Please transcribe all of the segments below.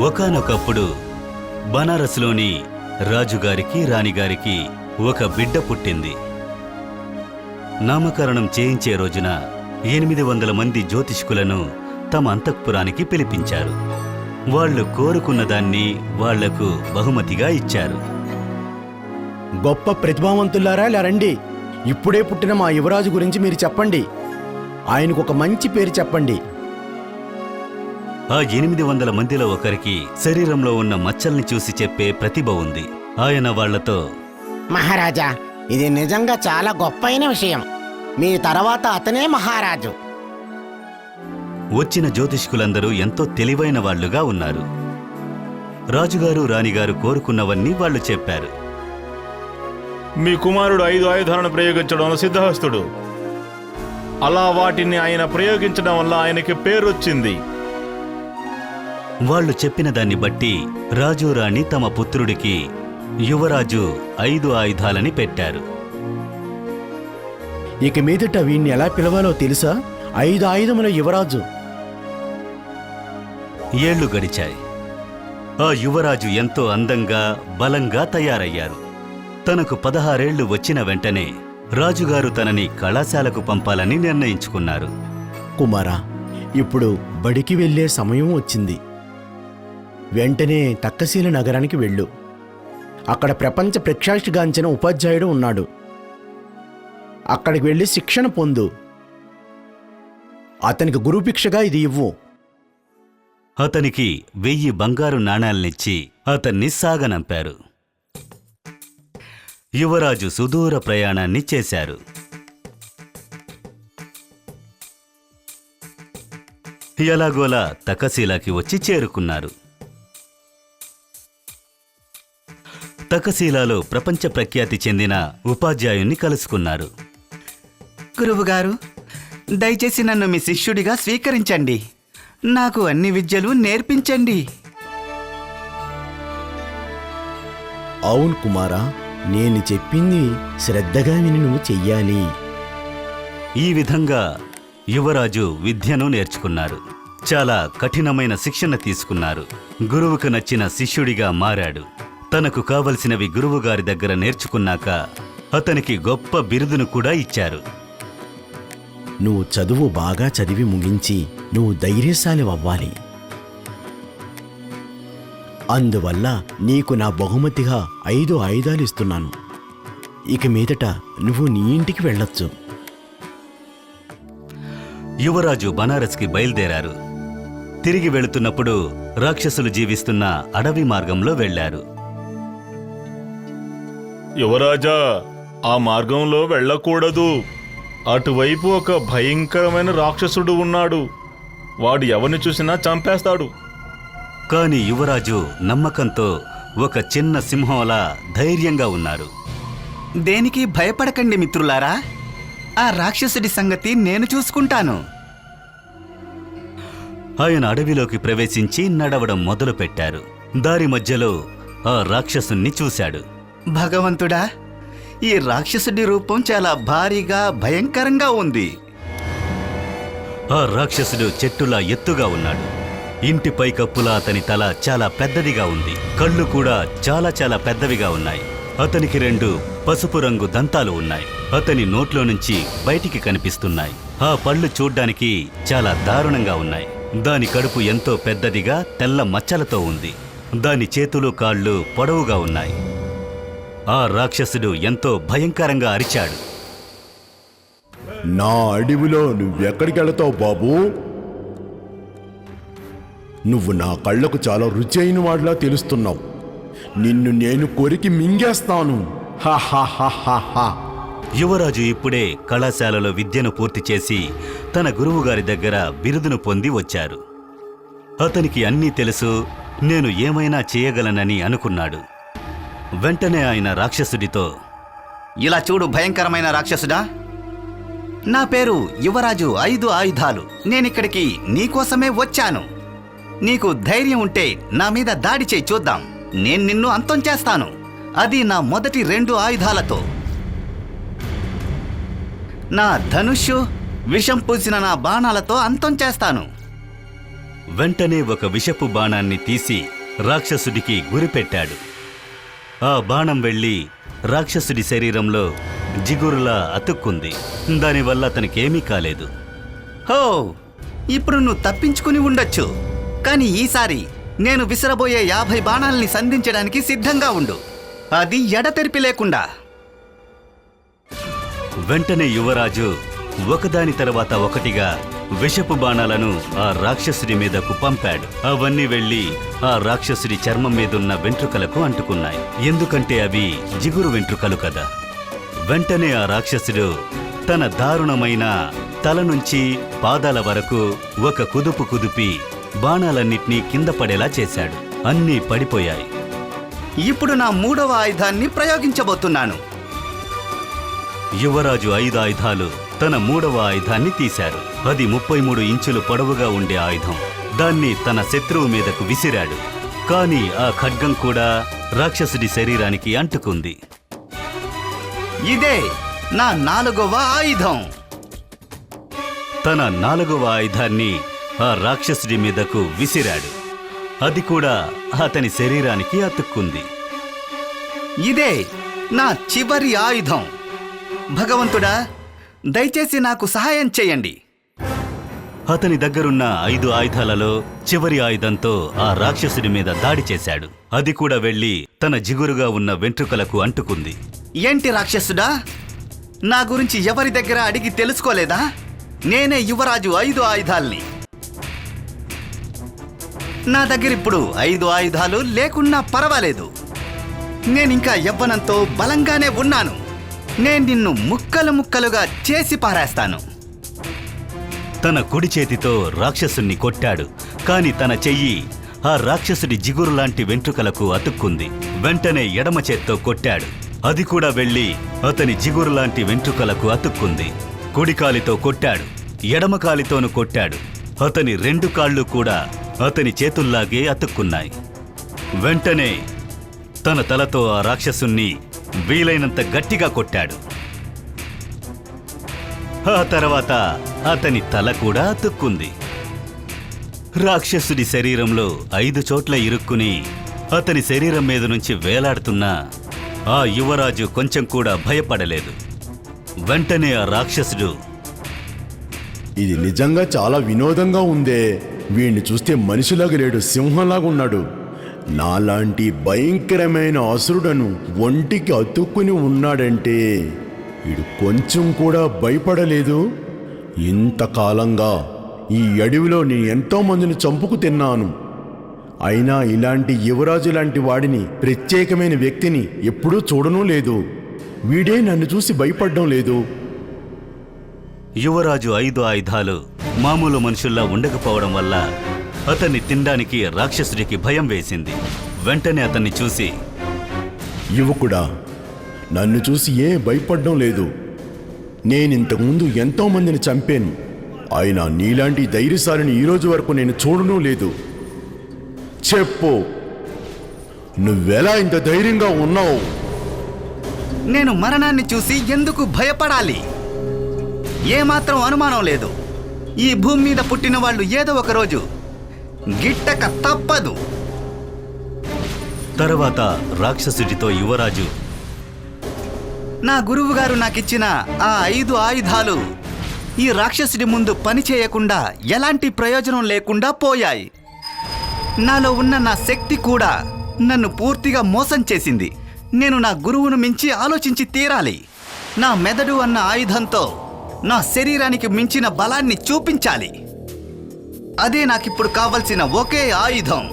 ఒకానొకప్పుడు బనారస్లోని రాజుగారికి రాణిగారికి ఒక బిడ్డ పుట్టింది. నామకరణం చేయించే రోజున 800 మంది జ్యోతిష్కులను తమ అంతఃపురానికి పిలిపించారు. వాళ్ళు కోరుకున్న దాన్ని వాళ్లకు బహుమతిగా ఇచ్చారు. గొప్ప ప్రతిభావంతులారా, ఇలా రండి. ఇప్పుడే పుట్టిన మా యువరాజు గురించి మీరు చెప్పండి. ఆయనకు ఒక మంచి పేరు చెప్పండి. ఆ 800 మందిలో ఒకరికి శరీరంలో ఉన్న మచ్చల్ని చూసి చెప్పే ప్రతిభ ఉంది. ఆయన వాళ్లతో, మహారాజా, ఇది నిజంగా చాలా గొప్పైన విషయం. మీ తర్వాత అతనే మహారాజు. వచ్చిన జ్యోతిష్కులందరూ ఎంతో తెలివైన వాళ్లుగా ఉన్నారు. రాజుగారు రాణిగారు కోరుకున్నవన్నీ వాళ్లు చెప్పారు. మీ కుమారుడు 5 ఆయుధాలను ప్రయోగించడంలో సిద్ధహస్తుడు. అలా వాటిని ఆయన ప్రయోగించడం వల్ల ఆయనకి పేరొచ్చింది. వాళ్లు చెప్పిన దాన్ని బట్టి రాజు రాణి తమ పుత్రుడికి యువరాజు 5 ఆయుధాలని పెట్టారు. ఇక మీదట వీణ్ణి ఎలా పిలవాలో తెలుసా? 5 ఆయుధముల యువరాజు. ఏళ్లు గడిచాయి. ఆ యువరాజు ఎంతో అందంగా బలంగా తయారయ్యారు. తనకు 16 ఏళ్లు వచ్చిన వెంటనే రాజుగారు తనని కళాశాలకు పంపాలని నిర్ణయించుకున్నారు. కుమారా, ఇప్పుడు బడికి వెళ్లే సమయం వచ్చింది. వెంటనే తక్కశీల నగరానికి వెళ్ళు. అక్కడ ప్రపంచ ప్రఖ్యాతిగాంచిన ఉపాధ్యాయుడు ఉన్నాడు. అక్కడికి వెళ్ళి శిక్షణ పొందు. అతనికి గురుభిక్షగా ఇది ఇవ్వు. అతనికి 1000 బంగారు నాణాలనిచ్చి అతన్ని సాగనంపారు. యువరాజు సుదూర ప్రయాణాన్ని చేశారు. ఎలాగోలా తకశీలాకి వచ్చి చేరుకున్నారు. తకశీలాలో ప్రపంచ ప్రఖ్యాతి చెందిన ఉపాధ్యాయుణ్ణి కలుసుకున్నారు. గురువుగారు, దయచేసి నన్ను మీ శిష్యుడిగా స్వీకరించండి. నాకు అన్ని విద్యలు నేర్పించండి. అవును కుమారా, నేను చెప్పింది శ్రద్ధగా విని నువ్వు చెయ్యాలి. ఈ విధంగా యువరాజు విద్యను నేర్చుకున్నారు. చాలా కఠినమైన శిక్షణ తీసుకున్నారు. గురువుకు నచ్చిన శిష్యుడిగా మారాడు. తనకు కావలసినవి గురువుగారి దగ్గర నేర్చుకున్నాక అతనికి గొప్ప బిరుదును కూడా ఇచ్చారు. నువ్వు చదువు బాగా చదివి ముగించి నువ్వు ధైర్యశాలి అవ్వాలి. అందువల్ల నీకు నా బహుమతిగా 5 ఆయుధాలు ఇస్తున్నాను. ఇక మీదట నువ్వు నీ ఇంటికి వెళ్ళొచ్చు. యువరాజు బనారస్కి బయలుదేరారు. తిరిగి వెళుతున్నప్పుడు రాక్షసులు జీవిస్తున్న అడవి మార్గంలో వెళ్లారు. యువరాజా, ఆ మార్గంలో వెళ్ళకూడదు. అటువైపు ఒక భయంకరమైన రాక్షసుడు ఉన్నాడు. వాడు ఎవరిని చూసినా చంపేస్తాడు. కాని యువరాజు నమ్మకంతో ఒక చిన్న సింహంలా ధైర్యంగా ఉన్నారు. దేనికి భయపడకండి మిత్రులారా. ఆ రాక్షసుడి సంగతి నేను చూసుకుంటాను. ఆయన అడవిలోకి ప్రవేశించి నడవడం మొదలుపెట్టారు. దారి మధ్యలో ఆ రాక్షసుణ్ణి చూశాడు. భగవంతుడా, ఈ రాక్షసుడి రూపం చాలా భారీగా భయంకరంగా ఉంది. ఆ రాక్షసుడు చెట్టులా ఎత్తుగా ఉన్నాడు. ఇంటి పైకప్పులా అతని తల చాలా పెద్దదిగా ఉంది. కళ్ళు కూడా చాలా చాలా పెద్దవిగా ఉన్నాయి. అతనికి 2 పసుపు రంగు దంతాలు ఉన్నాయి. అతని నోట్లో నుంచి బయటికి కనిపిస్తున్నాయి. ఆ పళ్ళు చూడ్డానికి చాలా దారుణంగా ఉన్నాయి. దాని కడుపు ఎంతో పెద్దదిగా తెల్ల మచ్చలతో ఉంది. దాని చేతులు కాళ్ళు పొడవుగా ఉన్నాయి. ఆ రాక్షసుడు ఎంతో భయంకరంగా అరిచాడు. నా అడవిలో నువ్వెక్కడికి వెళతావు బాబూ? నువ్వు నా కళ్ళకు చాలా రుచి అయిన వాడిలా తెలుస్తున్నావు. నిన్ను నేను కొరికి మింగేస్తాను. యువరాజు ఇప్పుడే కళాశాలలో విద్యను పూర్తి చేసి తన గురువుగారి దగ్గర బిరుదును పొంది వచ్చారు. అతనికి అన్నీ తెలుసు. నేను ఏమైనా చేయగలనని అనుకున్నాడు. వెంటనే ఆయన రాక్షసుడితో, ఇలా చూడు భయంకరమైన రాక్షసుడా, నా పేరు యువరాజు 5 ఆయుధాలు. నేనిక్కడికి నీకోసమే వచ్చాను. నీకు ధైర్యం ఉంటే నా మీద దాడి చేయి చూద్దాం. నేను నిన్ను అంతం చేస్తాను. అది నా మొదటి 2 ఆయుధాలతో. నా ధనుష్షు, విషం పూసిన నా బాణాలతో అంతం చేస్తాను. వెంటనే ఒక విషపు బాణాన్ని తీసి రాక్షసుడికి గురిపెట్టాడు. ఆ బాణం వెళ్ళి రాక్షసుడి శరీరంలో జిగురులా అతుక్కుంది. దానివల్ల అతనికేమీ కాలేదు. హో, ఇప్పుడు నువ్వు తప్పించుకుని ఉండొచ్చు. కానీ ఈసారి నేను విసరబోయే 50 బాణాలని సంధించడానికి సిద్ధంగా ఉండు. అది ఎడతెరిపి లేకుండా. వెంటనే యువరాజు ఒకదాని తర్వాత ఒకటిగా విషపు బాణాలను ఆ రాక్షసుడి మీదకు పంపాడు. అవన్నీ వెళ్లి ఆ రాక్షసుడి చర్మం మీదున్న వెంట్రుకలకు అంటుకున్నాయి. ఎందుకంటే అవి జిగురు వెంట్రుకలు కదా. వెంటనే ఆ రాక్షసుడు తన దారుణమైన తల నుంచి పాదాల వరకు ఒక కుదుపు కుదిపి బాణాలన్నిటినీ కింద పడేలా చేశాడు. అన్నీ పడిపోయాయి. ఇప్పుడు నా 3వ ఆయుధాన్ని ప్రయోగించబోతున్నాను. యువరాజు 5 ఆయుధాలు తన 3వ ఆయుధాన్ని తీశారు. అది 33 ఇంచులు పొడవుగా ఉండే ఆయుధం. దాన్ని తన శత్రువు మీదకు విసిరాడు. కాని ఆ ఖడ్గం కూడా రాక్షసుడి శరీరానికి అంటుకుంది. ఇదే నా 4వ ఆయుధం. తన 4వ ఆయుధాన్ని ఆ రాక్షసుడి మీదకు విసిరాడు. అది కూడా అతని శరీరానికి అతుక్కుంది. ఇదే నా చివరి ఆయుధం. భగవంతుడా, దయచేసి నాకు సహాయం చేయండి. అతని దగ్గరున్న 5 ఆయుధాలలో చివరి ఆయుధంతో ఆ రాక్షసుడి మీద దాడి చేశాడు. అది కూడా వెళ్లి తన జిగురుగా ఉన్న వెంట్రుకలకు అంటుకుంది. ఏంటి రాక్షసుడా, నా గురించి ఎవరి దగ్గర అడిగి తెలుసుకోలేదా? నేనే యువరాజు 5 ఆయుధాల్ని. నా దగ్గర ఇప్పుడు 5 ఆయుధాలు లేకున్నా పర్వాలేదు. నేనింకా యవ్వనంతో బలంగానే ఉన్నాను. నేను నిన్ను ముక్కలు ముక్కలుగా చేసి పారేస్తాను. తన కుడి చేతితో రాక్షసుణ్ణి కొట్టాడు. కాని తన చెయ్యి ఆ రాక్షసుడి జిగురు లాంటి వెంట్రుకలకు అతుక్కుంది. వెంటనే ఎడమ చేత్తో కొట్టాడు. అది కూడా వెళ్లి అతని జిగురు లాంటి వెంట్రుకలకు అతుక్కుంది. కుడి కాలితో కొట్టాడు. ఎడమ కాలితోనూ కొట్టాడు. అతని 2 కాళ్ళు కూడా అతని చేతుల్లాగే అతుక్కున్నాయి. వెంటనే తన తలతో ఆ రాక్షసుణ్ణి వీలైనంత గట్టిగా కొట్టాడు. ఆ తర్వాత అతని తల కూడా అతుక్కుంది. రాక్షసుడి శరీరంలో 5 చోట్ల ఇరుక్కుని అతని శరీరం మీద నుంచి వేలాడుతున్నా ఆ యువరాజు కొంచెం కూడా భయపడలేదు. వెంటనే ఆ రాక్షసుడు, ఇది నిజంగా చాలా వినోదంగా ఉందే. వీణ్ణి చూస్తే మనిషిలాగా లేడు, సింహంలాగా ఉన్నాడు. నాలాంటి భయంకరమైన అసురుడను ఒంటికి అతుక్కుని ఉన్నాడంటే వీడు కొంచెం కూడా భయపడలేదు. ఇంతకాలంగా ఈ అడవిలో నేను ఎంతో మందిని చంపుకు తిన్నాను. అయినా ఇలాంటి యువరాజు లాంటి వాడిని, ప్రత్యేకమైన వ్యక్తిని ఎప్పుడూ చూడనూ లేదు. వీడే నన్ను చూసి భయపడడం లేదు. యువరాజు 5 ఆయుధాలు మామూలు మనుషుల్లా ఉండకపోవడం వల్ల అతన్ని తినడానికి రాక్షసుడికి భయం వేసింది. వెంటనే అతన్ని చూసి, యువకుడా, నన్ను చూసి భయపడడం లేదు. నేనింతకుముందు ఎంతో మందిని చంపాను. అయినా నీలాంటి ధైర్యశాలిని ఈరోజు వరకు నేను చూడనూ లేదు. చెప్పు, నువ్వెలా ఇంత ధైర్యంగా ఉన్నావు? నేను మరణాన్ని చూసి ఎందుకు భయపడాలి? ఏమాత్రం అనుమానం లేదు. ఈ భూమి మీద పుట్టిన వాళ్ళు ఏదో ఒక రోజు గిట్టక తప్పదు. తర్వాత రాక్షసుడితో యువరాజు, నా గురువుగారు నాకిచ్చిన ఆ 5 ఆయుధాలు ఈ రాక్షసుడి ముందు పని చేయకుండా ఎలాంటి ప్రయోజనం లేకుండా పోయాయి. నాలో ఉన్న నా శక్తి కూడా నన్ను పూర్తిగా మోసం చేసింది. నేను నా గురువును మించి ఆలోచించి తీరాలి. నా మెదడు అన్న ఆయుధంతో నా శరీరానికి మించిన బలాన్ని చూపించాలి. అదే నాకిప్పుడు కావలసిన ఒకే ఆయుధం.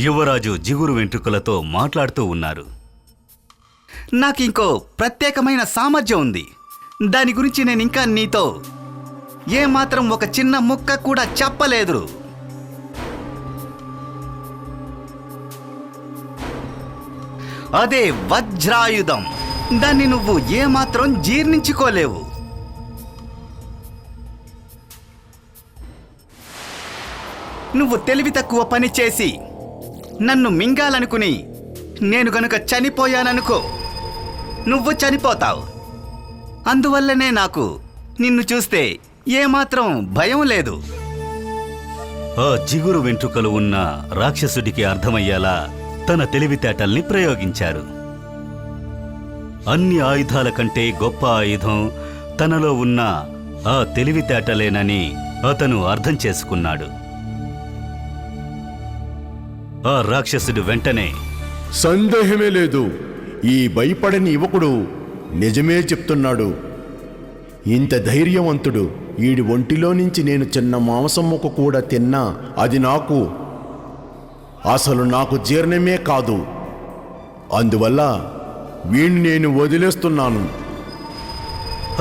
యువరాజు జిగురు వెంట్రుకలతో మాట్లాడుతూ ఉన్నారు. నాకింకో ప్రత్యేకమైన సామర్థ్యం ఉంది. దాని గురించి నేను ఇంకా నీతో ఏమాత్రం ఒక చిన్న ముక్క కూడా చెప్పలేదు. అదే వజ్రాయుధం. దాన్ని నువ్వు ఏమాత్రం జీర్ణించుకోలేవు. నువ్వు తెలివి తక్కువ పని చేసి నన్ను మింగాలనుకుని నేను గనుక చనిపోయాననుకో, నువ్వు చనిపోతావు. అందువల్లనే నాకు నిన్ను చూస్తే ఏమాత్రం భయం లేదు. ఆ జిగురు వెంట్రుకలు ఉన్న రాక్షసుడికి అర్థమయ్యేలా తన తెలివితేటల్ని ప్రయోగించారు. అన్ని ఆయుధాల కంటే గొప్ప ఆయుధం తనలో ఉన్న ఆ తెలివితేటలేనని అతను అర్థం చేసుకున్నాడు. ఆ రాక్షసుడు వెంటనే, సందేహమే లేదు, ఈ భయపడని యువకుడు నిజమే చెప్తున్నాడు. ఇంత ధైర్యవంతుడు. ఈడి ఒంటిలో నుంచి నేను చిన్న మాంసం ముక్క కూడా తిన్నా అది అసలు నాకు జీర్ణమే కాదు. అందువల్ల వీణ్ణి నేను వదిలేస్తున్నాను.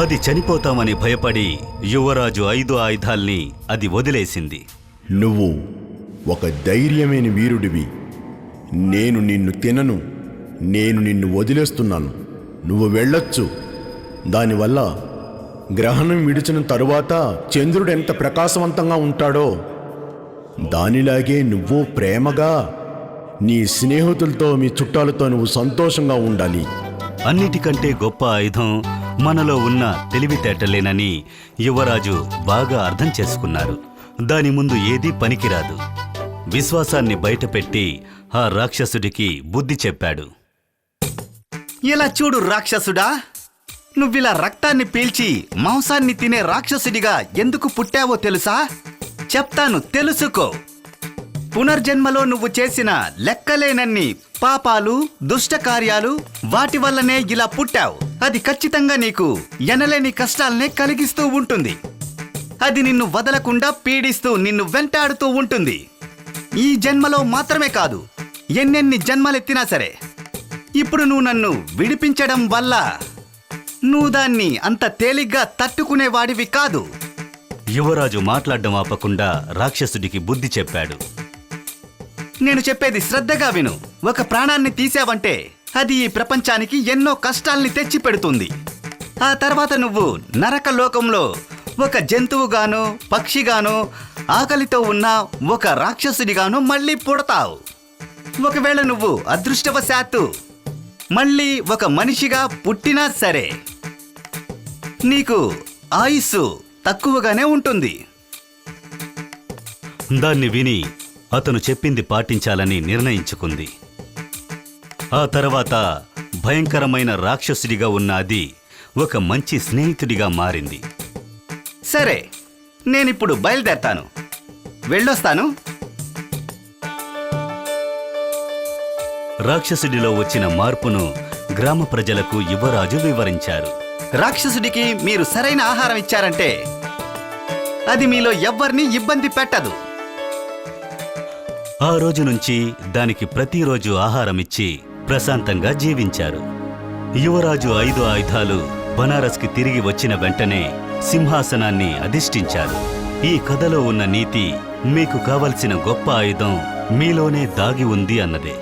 అది చనిపోతామని భయపడి యువరాజు 5 ఆయుధాల్ని అది వదిలేసింది. నువ్వు ఒక ధైర్యమైన వీరుడివి. నేను నిన్ను తినను. నేను నిన్ను వదిలేస్తున్నాను. నువ్వు వెళ్ళొచ్చు. దానివల్ల గ్రహణం విడిచిన తరువాత చంద్రుడు ఎంత ప్రకాశవంతంగా ఉంటాడో దానిలాగే నువ్వు ప్రేమగా నీ స్నేహితులతో మీ చుట్టాలతో నువ్వు సంతోషంగా ఉండాలి. అన్నిటికంటే గొప్ప ఆయుధం మనలో ఉన్న తెలివితేటలేనని యువరాజు బాగా అర్థం చేసుకున్నారు. దాని ముందు ఏదీ పనికిరాదు. విశ్వాసాన్ని బయటపెట్టి ఆ రాక్షసుడికి బుద్ధి చెప్పాడు. ఇలా చూడు రాక్షసుడా, నువ్విలా రక్తాన్ని పీల్చి మాంసాన్ని తినే రాక్షసుడిగా ఎందుకు పుట్టావో తెలుసా? చెప్తాను, తెలుసుకో. పునర్జన్మలో నువ్వు చేసిన లెక్కలేనన్ని పాపాలు, దుష్ట కార్యాలు, వాటి వల్లనే ఇలా పుట్టావు. అది ఖచ్చితంగా నీకు ఎనలేని కష్టాలనే కలిగిస్తూ ఉంటుంది. అది నిన్ను వదలకుండా పీడిస్తూ నిన్ను వెంటాడుతూ ఉంటుంది. ఈ జన్మలో మాత్రమే కాదు, ఎన్నెన్ని జన్మలెత్తినా సరే. ఇప్పుడు నువ్వు నన్ను విడిపించడం వల్ల నువ్వు దాన్ని అంత తేలిగ్గా తట్టుకునేవాడివి కాదు. యువరాజు మాట్లాడడం ఆపకుండా రాక్షసుడికి బుద్ధి చెప్పాడు. నేను చెప్పేది శ్రద్ధగా విను. ఒక ప్రాణాన్ని తీసావంటే అది ఈ ప్రపంచానికి ఎన్నో కష్టాల్ని తెచ్చి పెడుతుంది. ఆ తర్వాత నువ్వు నరక లోకంలో ఒక జంతువుగానో, పక్షిగానో, ఆకలితో ఉన్న ఒక రాక్షసుడిగానో మళ్ళీ పుడతావు. ఒకవేళ నువ్వు అదృష్టవశాత్తు మళ్ళీ ఒక మనిషిగా పుట్టినా సరే నీకు ఆయుస్సు తక్కువగానే ఉంటుంది. దాన్ని విని అతను చెప్పింది పాటించాలని నిర్ణయించుకుంది. ఆ తర్వాత భయంకరమైన రాక్షసుడిగా ఉన్న అది ఒక మంచి స్నేహితుడిగా మారింది. సరే, నేనిప్పుడు బయలుదేరతాను. వెళ్ళొస్తాను. రాక్షసుడిలో వచ్చిన మార్పును గ్రామ ప్రజలకు యువరాజు వివరించారు. రాక్షసుడికి మీరు సరైన ఆహారం ఇచ్చారంటే అది మీలో ఎవ్వరినీ ఇబ్బంది పెట్టదు. ఆ రోజు నుంచి దానికి ప్రతిరోజు ఆహారమిచ్చి ప్రశాంతంగా జీవించారు. యువరాజు 5 ఆయుధాలు బనారస్కి తిరిగి వచ్చిన వెంటనే సింహాసనాన్ని అధిష్ఠించారు. ఈ కథలో ఉన్న నీతి మీకు కావలసిన గొప్ప ఆయుధం మీలోనే దాగి ఉంది అన్నదే.